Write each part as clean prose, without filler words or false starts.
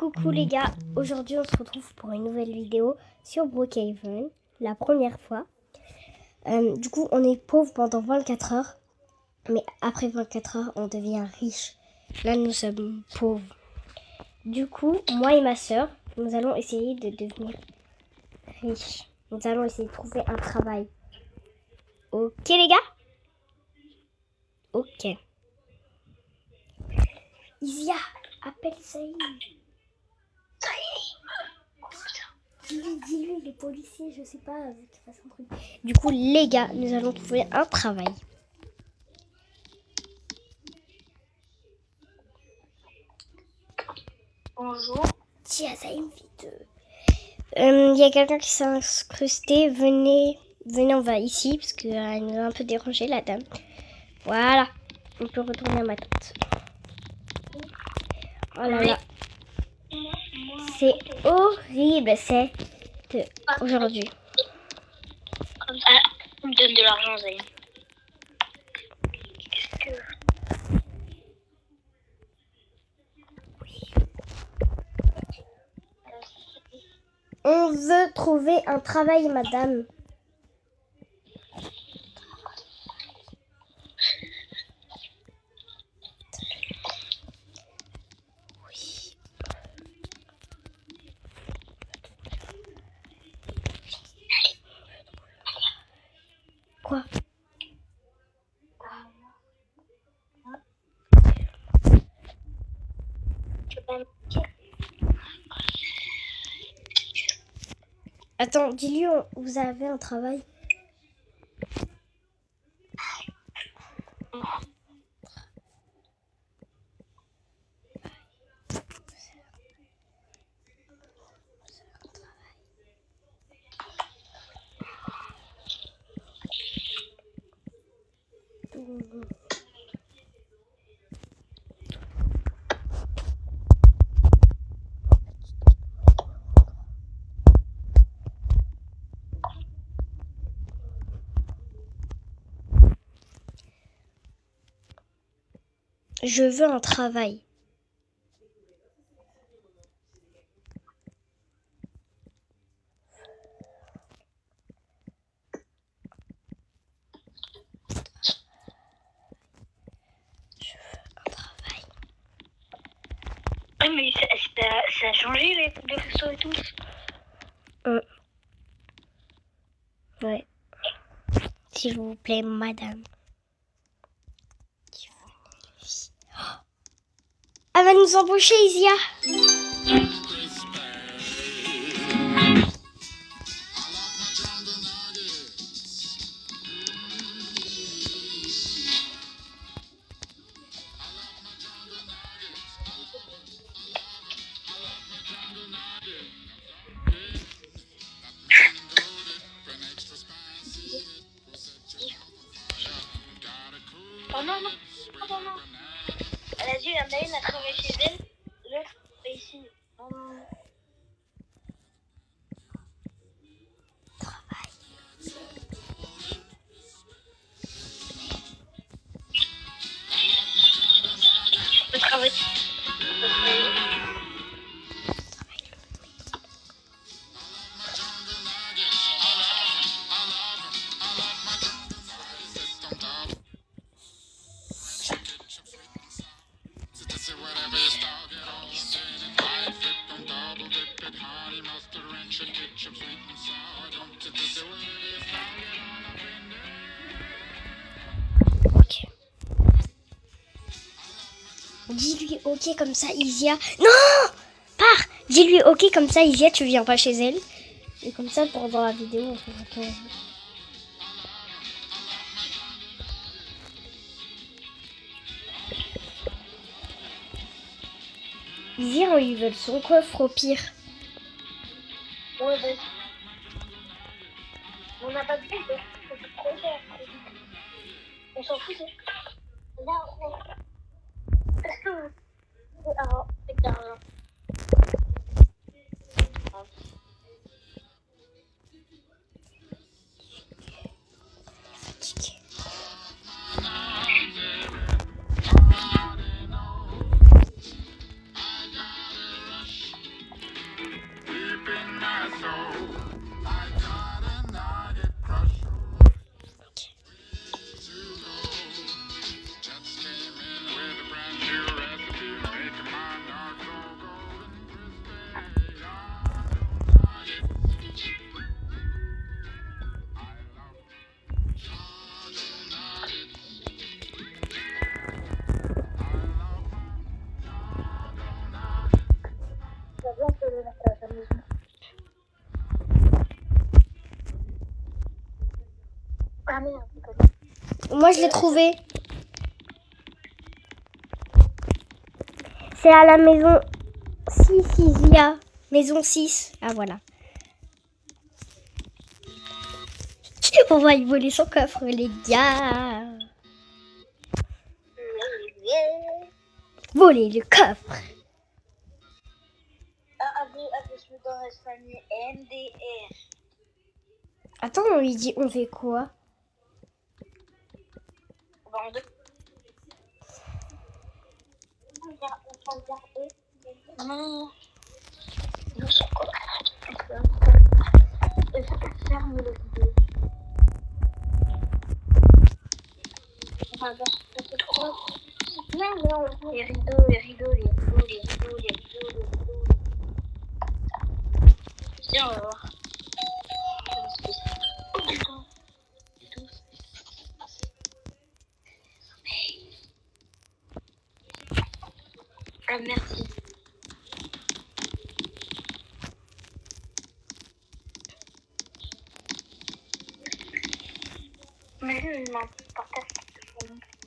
Coucou les gars, aujourd'hui on se retrouve pour une nouvelle vidéo sur Brookhaven, la première fois. Du coup on est pauvre pendant 24 heures, mais après 24 heures on devient riche. Là nous sommes pauvres. Du coup, moi et ma soeur, nous allons essayer de devenir riches. Nous allons essayer de trouver un travail. Ok les gars? Ok. Isia, appelle Saïd. Dis-lui, les policiers, je sais pas, qu'il fasse un truc. Du coup, les gars, nous allons trouver un travail. Bonjour. Tiens, ça vite. Il y a quelqu'un qui s'est incrusté. Venez, on va ici, parce qu'elle nous a un peu dérangé, la dame. Voilà, on peut retourner à ma tante. Oh là là. C'est horrible, c'est aujourd'hui. Comme ça, on me donne de l'argent, Zayn. Qu'est-ce que... On veut trouver un travail, madame. Oui. Quoi? Attends, dis-lui, vous avez un travail? Je veux un travail. Oui, mais ça a changé les restos et tout. Ouais. S'il vous plaît, madame. Elle va nous embaucher, Isia. Oh non, non. Oh non, non. Elle a dit, il y en a une à travailler chez elle, l'autre ici. Non, non. Le travail. Ok. Dis-lui ok comme ça, Isia. Non! Pars! Dis-lui ok comme ça, Isia, tu viens pas chez elle. Et comme ça, pendant la vidéo, on fera tout. Isia, ils veulent son coffre au pire. Ouais, vas-y. On n'a pas de but, c'est trop cher. On s'en fout, c'est... Là, est-ce que vous... Alors, avec l'argent. Fatigué. vas bien te le mettre à ta maison. Ah merde, c'est pas ça. Moi, je l'ai trouvé. C'est à la maison 6, Isia. Maison 6. Ah, voilà. On va y voler son coffre, les gars. Voler le coffre. Je me donne famille MDR. Attends, on lui dit on fait quoi? On va en deux. On va regarder. Non. Non, c'est quoi? Il faut que ferme le vidéo. On va voir. Non, les rideaux. Tiens, on va voir. Oh putain. Ah, merci. Mais lui, il m'importe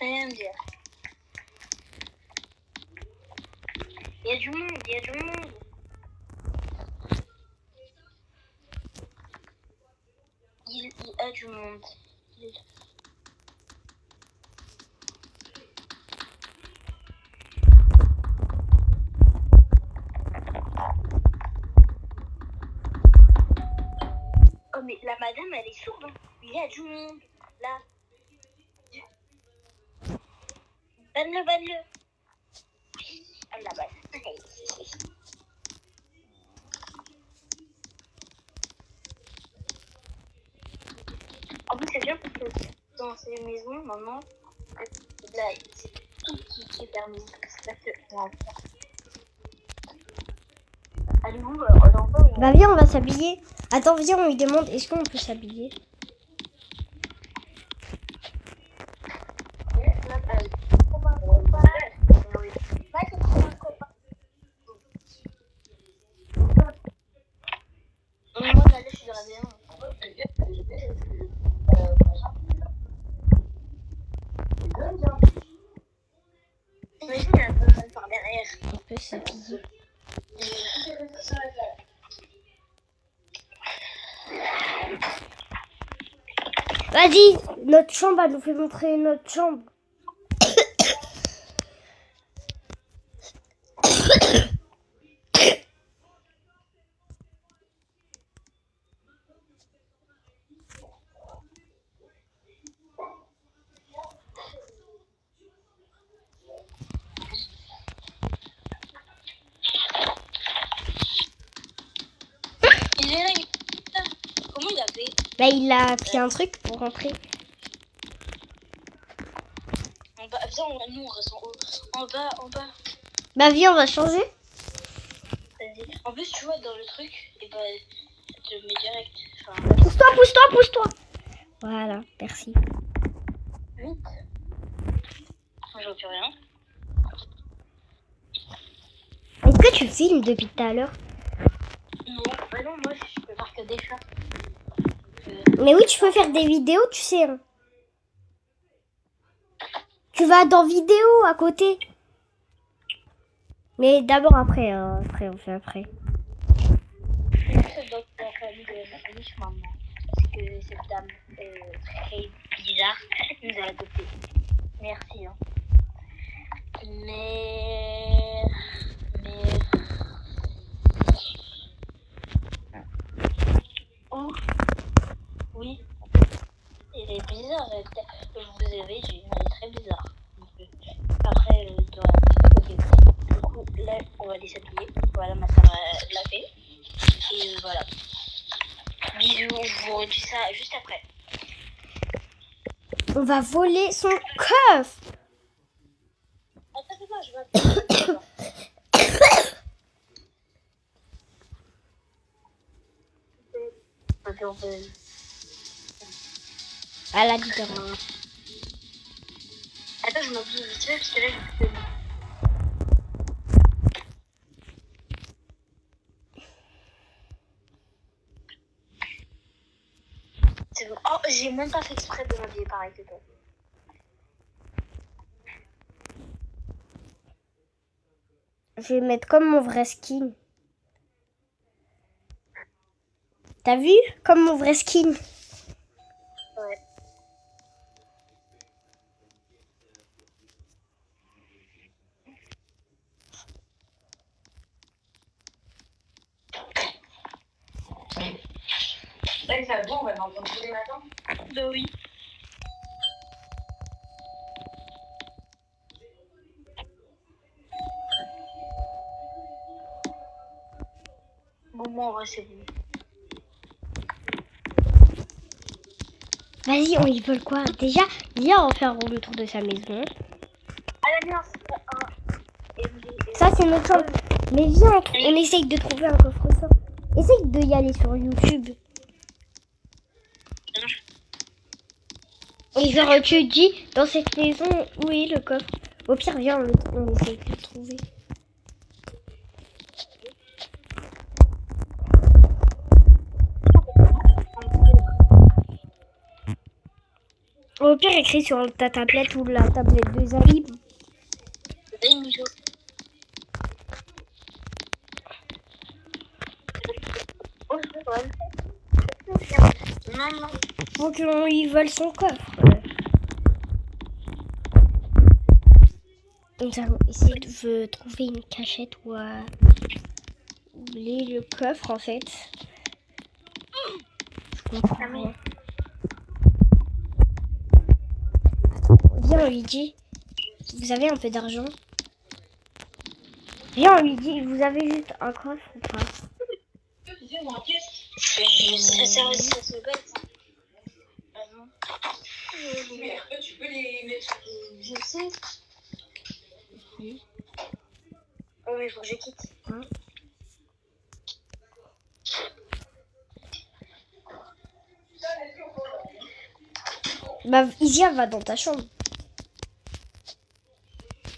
rien dire. Il y a du monde. Il y a du monde. Oh mais la madame elle est sourde. Hein. Il y a du monde. Là. Banne-le. Elle la banne. En plus c'est bien parce que dans ces maisons maintenant, là c'est tout qui est permis. C'est que allez-vous l'enfant Bah viens, on va s'habiller. Attends, viens, on lui demande est-ce qu'on peut s'habiller. Moi là je suis dans la maison. Imagine il y a un peu par derrière. On peut s'habiller. Vas-y, notre chambre, elle nous fait montrer notre chambre. Il est là, comment il a fait? Bah il a pris un truc pour rentrer. Viens, nous on reste en haut. En bas. Bah viens, on va changer. Vas-y. En plus, tu vois, dans le truc, et bah, ça te le met direct. Enfin, Pousse-toi. Voilà, merci. vite. Je vois plus rien. Est-ce que tu filmes depuis tout à l'heure? Non, bah non, moi je peux faire que des chats. Mais oui, tu peux faire des vidéos, tu sais. Hein. Tu vas dans vidéo à côté. Mais d'abord après, après on fait après. C'est dans la famille de ma riche maman. Parce que cette dame très bizarre nous a adoptés. Merci. Hein. Mais... Oh. Oui. Elle est bizarre. Je vous avais dit, elle est très bizarre. Après, ok. Du coup, là, on va les s'habiller. Voilà, ma soeur l'a fait. Et voilà. Bisous, je vous redis ça juste après. On va voler son coffre. Attends, je vais... On peut... À la différence. Attends, je m'habille vite fait parce que là, je peux... C'est bon. Oh, j'ai même pas fait exprès de m'habiller pareil que toi. Je vais mettre comme mon vrai skin. T'as vu? Comme mon vrai skin. Ouais. Là, ça va bien, on va l'entendre tous les matins. Bah oui. Bon, moi, en vrai, c'est bon. Vas-y, on y vole quoi? Déjà, viens, on va faire le tour de sa maison. Ah, la merde, c'est un. Ça, c'est notre chambre. Mais viens, on essaye de trouver un coffre-fort. Essaye de y aller sur YouTube. Et genre, tu dis, dans cette maison, où est le coffre? Au pire, viens, on essaye de le trouver. Au pire, écris sur ta tablette ou la tablette de Zalib. Non, non. Faut qu'on lui vole son coffre. Nous allons essayer de trouver une cachette ou oublier le coffre en fait. Je comprends rien. Viens, on lui dit, vous avez un peu d'argent? Viens, on lui dit, vous avez juste un coffre ou pas? Ça se bête. Mais après, tu peux les mettre. Je sais. Oh, mais il faut que je quitte. Bah, Isia va dans ta chambre.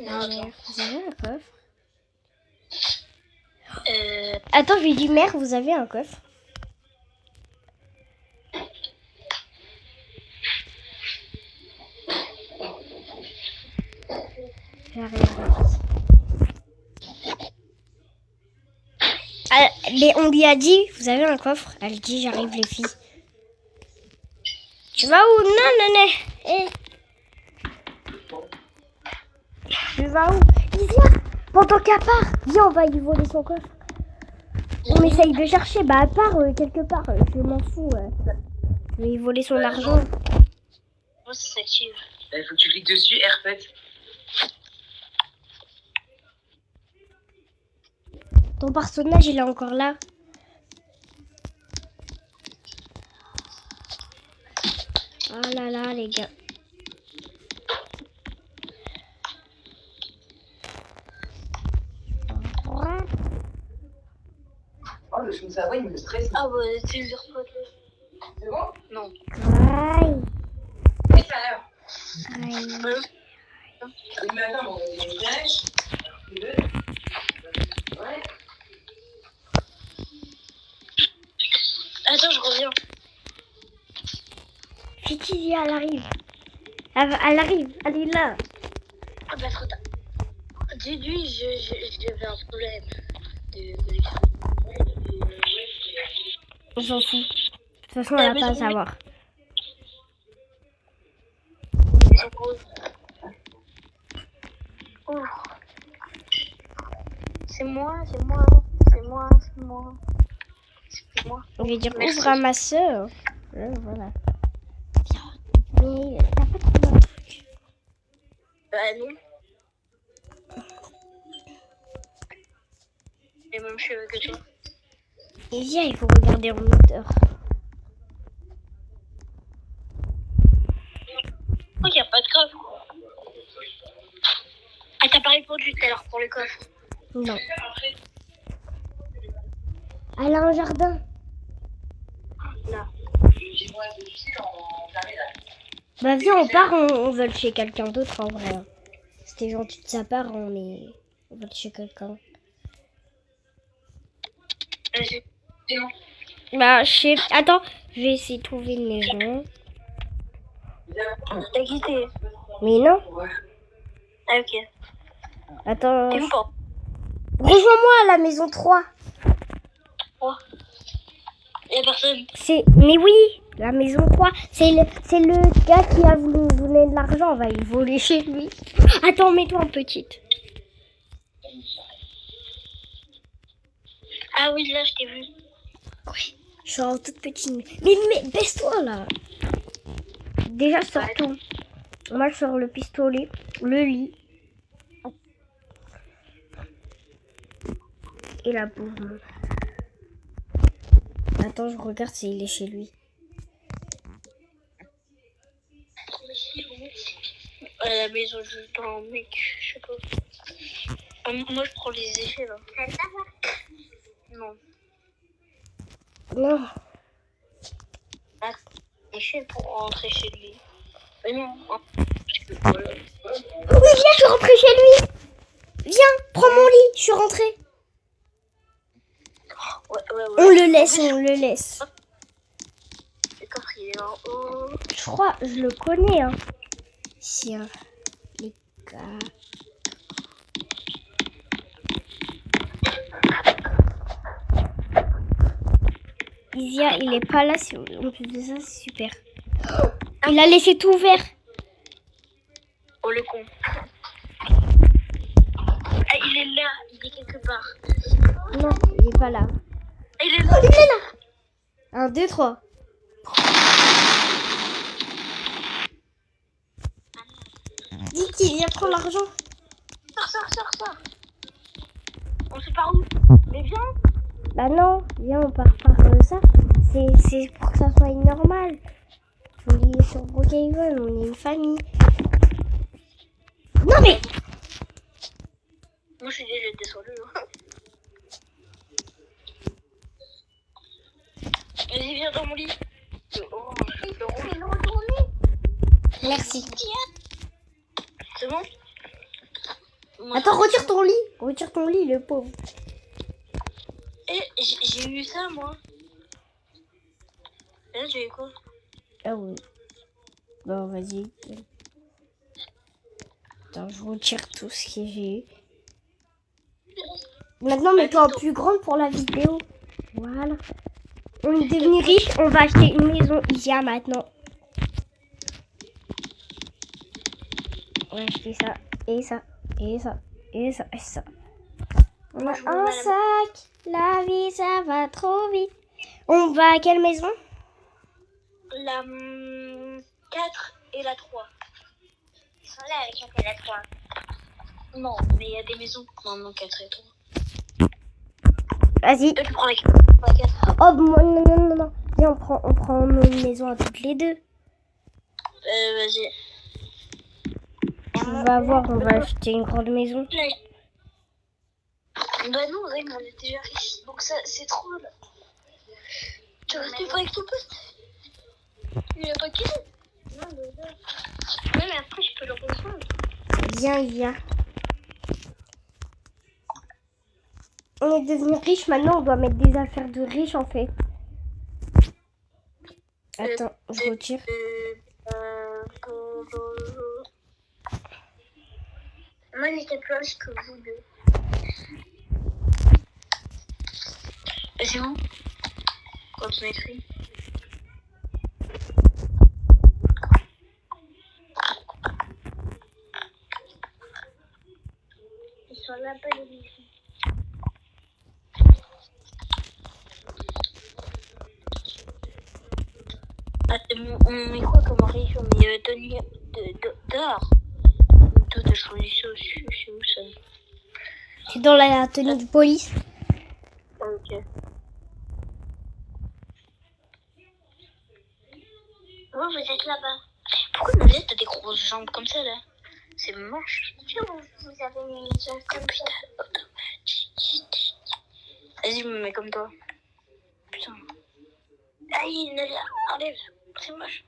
Non, attends. Vous avez un coffre? Attends, je lui dis, mère, vous avez un coffre? J'arrive. Ah, mais on lui a dit, vous avez un coffre? Elle dit, j'arrive les filles. Tu vas où? Non, non, non. Eh. Tu vas où? Isia, pendant qu'elle part, viens, on va lui voler son coffre. On essaye de chercher, bah à part quelque part, je m'en fous. Je vais lui voler son argent. Moi, ça s'active. Il faut que tu cliques dessus, R7. Ton personnage, il est encore là. Oh là là, les gars. Oh, le chou de Savoie, il me stresse. Ah, bah, c'est une pote. C'est bon? Non. Aïe. Oui, ça a l'air. Aïe. Le matin, on a des neige. Ouais. Attends, je reviens. Vite, Isia, elle arrive. Elle arrive, elle est là. Ah, bah, trop tard. Dis-lui, j'avais un problème de connexion. On s'en fout. De toute façon, elle va pas à savoir. Oh. C'est moi. On va dire ouvre à ma soeur. Voilà. Mais t'as pas trouvé un truc? Bah non. Les mêmes cheveux que toi. Isia, il faut regarder en hauteur. Oh, il n'y a pas de coffre. Ah, t'as pas répondu tout à l'heure pour le coffre. Non. Elle a un jardin. Là. Bah viens, on part, on vole chez quelqu'un d'autre en vrai. C'était gentil de sa part, on vole chez quelqu'un. Vas-y. Bah je sais... Attends, Je vais essayer de trouver une maison. T'as quitté. Mais non. Ah, ok. Attends. T'es où pour Rejoins-moi à la maison 3. Y'a personne. Mais oui, la maison 3. C'est le gars qui a voulu nous donner de l'argent. On va y voler chez lui. Attends, mets-toi en petite. Ah oui, là, je t'ai vu. Oui, je suis en toute petite. Mais baisse-toi là. Déjà, sors tout. Moi, je sors le pistolet, le lit. Et la bouffe. Attends, je regarde s'il est chez lui. À la maison, je dans mec, je sais pas. Moi, je prends les effets là. Non. Non. Ah, effet pour rentrer chez lui. Mais non. Parce que voilà. Oui, viens, je suis rentrée chez lui. Viens, prends mon lit, je suis rentrée. Ouais. On le laisse. Le coffre, il est en haut. Je crois, je le connais. Hein. Ici, hein. Les gars. Isia, il est pas là. En plus de ça, c'est super. Oh, il a laissé tout ouvert. Oh, le con. Ah, il est là. Il est quelque part. Non, il est pas là. Ah, il est là. Oh, il est là. 1, 2, 3. Dis qu'il vient prendre l'argent. Sors. On sait par où. Mais viens. Bah non, viens, on part par ça. C'est pour que ça soit normal. On est sur Brookhaven, on est une famille. Non mais Moi, je suis déjà descendu. Vas-y, viens dans mon lit. Oh, le rouge. merci. C'est bon? Attends, retire ton lit, le pauvre. Eh, j'ai eu ça, moi. Et là, j'ai eu quoi? Ah oui. Bon, vas-y. Attends, je retire tout ce que j'ai eu. Maintenant, mets-toi en plus grande pour la vidéo. Voilà. On est devenu riche, on va acheter une maison Isia maintenant. On va acheter ça, et ça, et ça, et ça, et ça. On a un sac. La vie, ça va trop vite. On va à quelle maison? La 4 et la 3. Ils sont là avec 4 et la 3. Non, mais il y a des maisons. Non, 4 et 3. Vas-y. Toi, tu prends la 4. Oh, non. Viens, on prend une maison à toutes les deux. Vas-y. On va voir, on va acheter une grande maison. Bah non, Rem, on est déjà riches. Donc ça, c'est trop là. Tu restes pas avec ton pote? Il a pas quitté? Non, mais ouais, mais après, je peux le rejoindre. Viens. On est devenu riche, maintenant on doit mettre des affaires de riches en fait. Attends, je retire. Moi, j'étais plus riche que vous deux. C'est où? Quand on écrit. Ils sont là-bas, les bijoux. Ah, on met quoi comme riche? On met tenue dehors. Toi, t'as choisi ça aussi, c'est où ça? C'est dans la tenue de police. Ok. Oh, vous êtes là-bas. Pourquoi Noël, t'as des grosses jambes comme ça, là? C'est moche. Vous avez une jambe comme ça. Vas-y, me mets comme toi. Putain. Aïe, Nadia, enlève. C'est moche.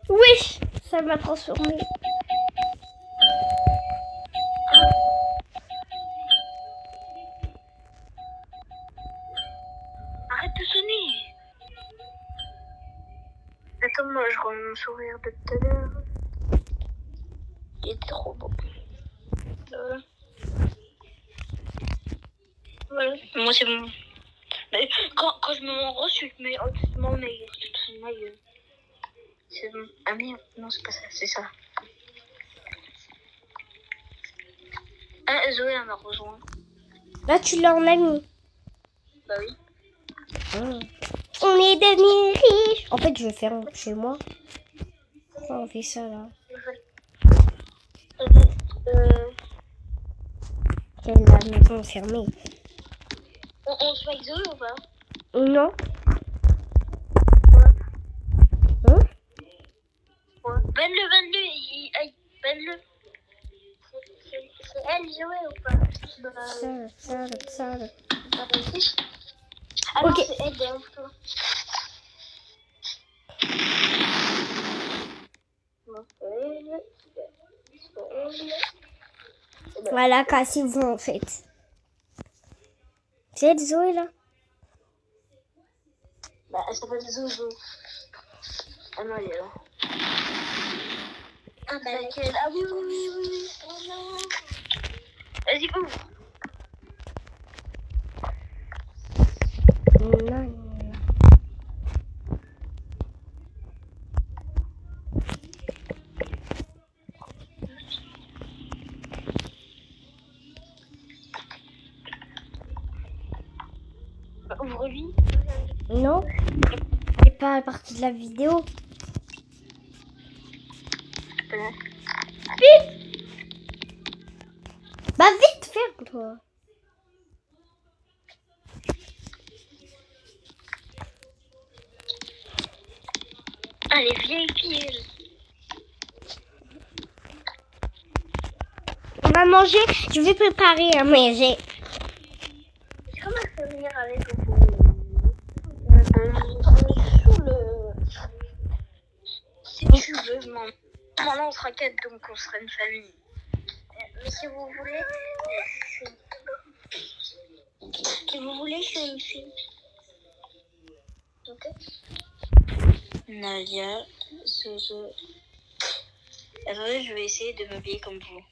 Oui, ça m'a transformé. Arrête de sonner. Attends, moi, je remets mon sourire de tout à l'heure. Il est trop beau. Voilà. Moi, c'est bon. Mais quand je me mens gros, je mets honnêtement ma gueule. C'est bon. Ah merde, non, c'est pas ça, c'est ça. Ah, Zoé, elle m'a rejoint. Là, tu l'as en ami. Bah oui. On est devenus riches. En fait, je vais faire chez moi. Pourquoi on fait ça, là? Quelle la maison fermée. On se fait avec Zoé ou pas? Non. Ouais. Banne-le, aïe, banne-le. C'est elle, Zoé ou pas? Ça. Ah Ok. non, c'est elle, derrière toi. Voilà, cassez-vous, en fait. C'est elle, Zoé, là? Bah, elle s'appelle Zozo. Ah non, elle est là. Ah, bah, laquelle? Ah oui. Oh non. Vas-y, ouvre. Non. Bah, ouvre-lui. Non. C'est pas partie de la vidéo. Vite. Bah, vite, ferme-toi. Ah, les vieilles piles. On va manger. Je vais préparer à manger. Comment je peux venir avec vous? On est sous le... Si tu veux, maman. Maintenant, on sera 4, donc on sera une famille. Mais si vous voulez... je suis une fille. Ok. Nadia, Zozo. Attendez, je vais essayer de m'habiller comme vous.